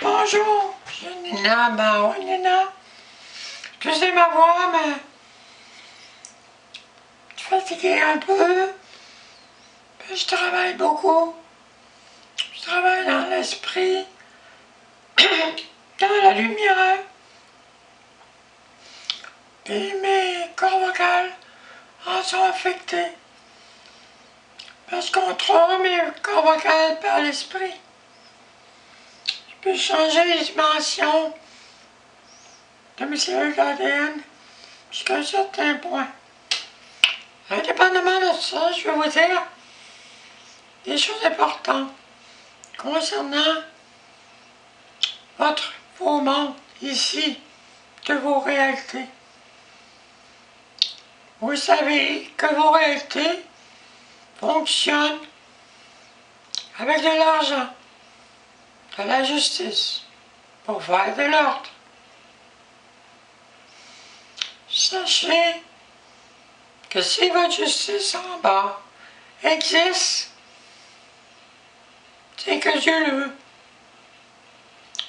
Bonjour, je suis Nina. Oui, Nina. Excusez ma voix, mais je suis fatiguée un peu. Puis je travaille beaucoup. Je travaille dans l'esprit, dans la lumière. Puis mes cordes vocales en sont affectées. Parce qu'on contrôle mes cordes vocales par l'esprit. Je peux changer les dimensions de mes cellules d'ADN jusqu'à un certain point. Indépendamment de ça, je vais vous dire des choses importantes concernant vos mondes ici, de vos réalités. Vous savez que vos réalités fonctionnent avec de l'argent, de la justice, pour faire de l'ordre. Sachez que si votre justice en bas existe, c'est que Dieu le veut.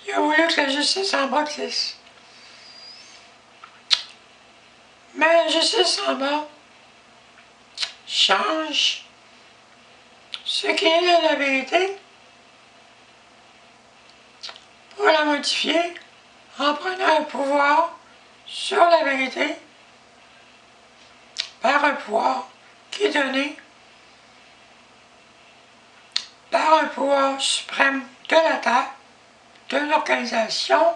Il a voulu que la justice en bas existe. Mais la justice en bas change ce qui est de la vérité pour la modifier en prenant un pouvoir sur la vérité par un pouvoir qui est donné par un pouvoir suprême de la Terre, de l'organisation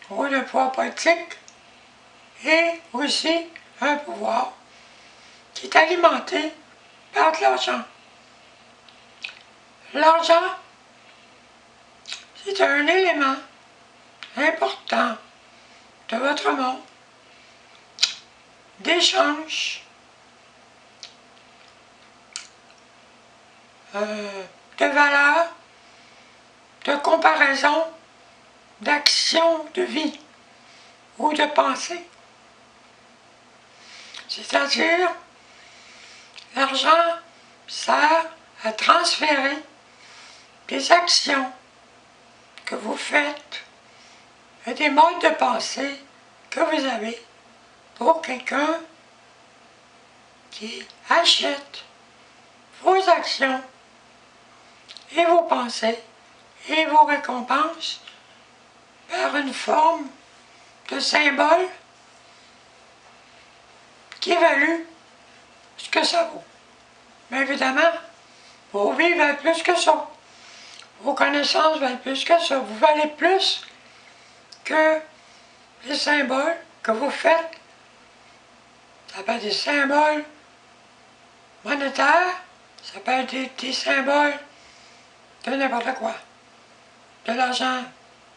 ou de pouvoir politique, et aussi un pouvoir qui est alimenté par de l'argent. L'argent, c'est un élément important de votre monde d'échange, de valeur, de comparaison, d'action de vie ou de pensée. C'est-à-dire, l'argent sert à transférer des actions que vous faites et des modes de pensée que vous avez pour quelqu'un qui achète vos actions et vos pensées et vos récompenses par une forme de symbole qui évalue ce que ça vaut. Mais évidemment, vos vies valent plus que ça. Vos connaissances valent plus que ça. Vous valez plus que les symboles que vous faites. Ça peut être des symboles monétaires, ça peut être des symboles de n'importe quoi. De l'argent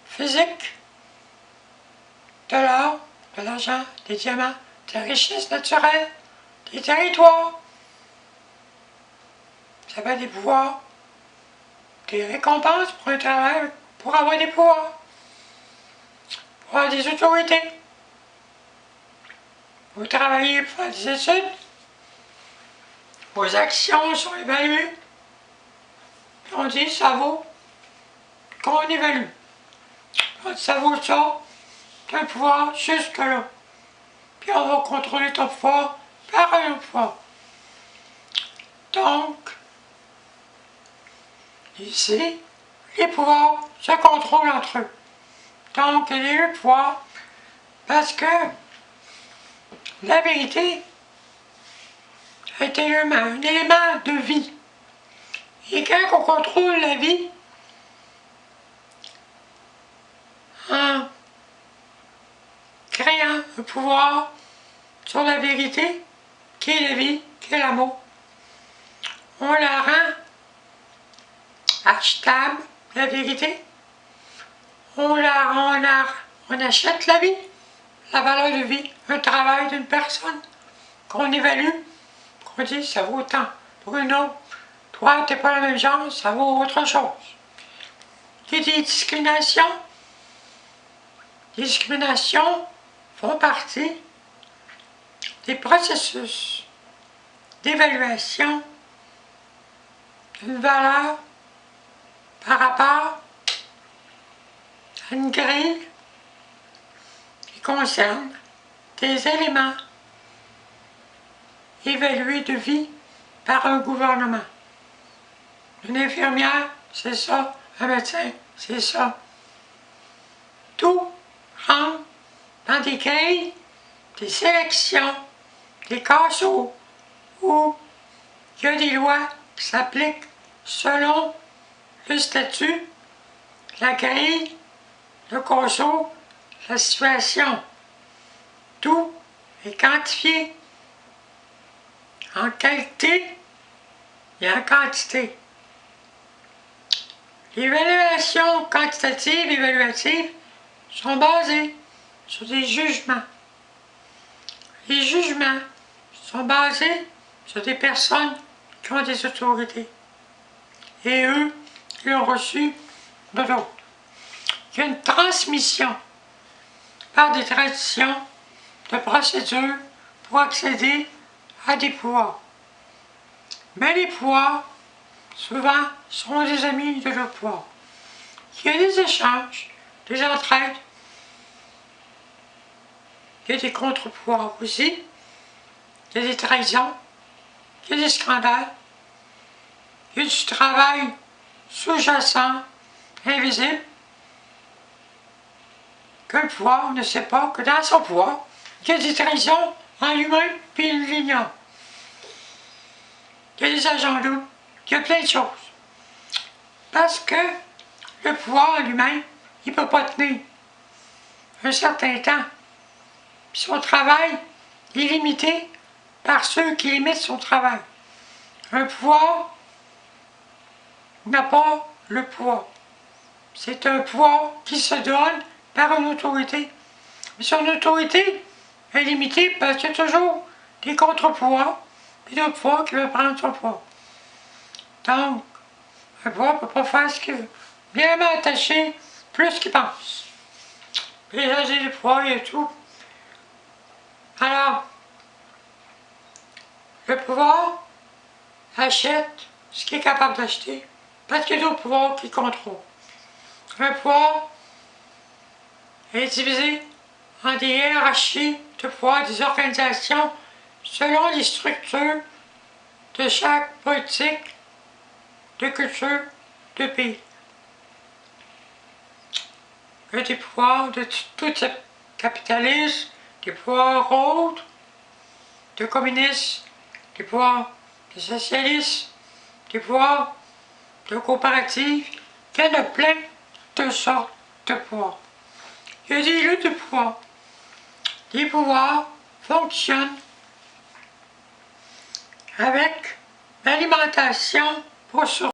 physique, de l'or, de l'argent, des diamants, des richesses naturelles, des territoires. Ça peut être des pouvoirs, des récompenses pour un travail, pour avoir des pouvoirs, pour avoir des autorités. Vous travaillez pour faire des études, vos actions sont évaluées, puis on dit ça vaut qu'on évalue. On dit ça vaut ça, tu as le pouvoir jusque là. Puis on va contrôler ton pouvoir par un autre pouvoir. Donc, ici, les pouvoirs se contrôlent entre eux. Donc, il y a eu le pouvoir parce que la vérité est un élément de vie. Et quand on contrôle la vie en créant un pouvoir sur la vérité, qui est la vie, qui est l'amour, on la rend achetable, la vérité. On achète la vie, la valeur de vie, un travail d'une personne qu'on évalue, qu'on dit ça vaut tant. Bruno, toi, t'es pas la même genre, ça vaut autre chose. Il y a des discriminations. Les discriminations font partie des processus d'évaluation d'une valeur par rapport une grille qui concerne des éléments évalués de vie par un gouvernement. Une infirmière, c'est ça. Un médecin, c'est ça. Tout rentre dans des grilles, des sélections, des casseaux, où il y a des lois qui s'appliquent selon le statut, la grille, le casseau, la situation. Tout est quantifié en qualité et en quantité. Les évaluations quantitatives et évaluatives sont basées sur des jugements. Les jugements sont basés sur des personnes qui ont des autorités. Et eux, ils l'ont reçu de l'autre. Il y a une transmission par des traditions de procédures pour accéder à des pouvoirs. Mais les pouvoirs, souvent, sont des amis de leur pouvoir. Il y a des échanges, des entraides, il y a des contre-pouvoirs aussi, il y a des trahisons, il y a des scandales, il y a du travail sous-jacent, invisible, que le pouvoir ne sait pas que dans son pouvoir, il y a des trahisons en lui-même, puis il l'ignore. Il y a des agents doubles, il y a plein de choses. Parce que le pouvoir en lui-même, il ne peut pas tenir un certain temps. Puis son travail est limité par ceux qui limitent son travail. Un pouvoir n'a pas le pouvoir. C'est un pouvoir qui se donne par une autorité. Mais son autorité est limitée parce qu'il y a toujours des contre-pouvoirs et d'autres pouvoirs qui veulent prendre son pouvoir. Donc, un pouvoir ne peut pas faire ce qu'il veut. Bien attaché, plus qu'il pense. Les agents de pouvoir et tout. Alors, le pouvoir achète ce qu'il est capable d'acheter parce qu'il y a d'autres pouvoirs qui contrôlent. Un pouvoir est divisé en des hiérarchies de pouvoir des organisations selon les structures de chaque politique, de culture, de pays. Il y a des pouvoirs de tout type, capitalisme, des pouvoirs autres, de communisme, des pouvoirs de socialisme, des pouvoirs de coopérative. Il y en a plein de sortes de pouvoirs. Il y a des luttes de pouvoir. Les pouvoirs fonctionnent avec l'alimentation pour survivre.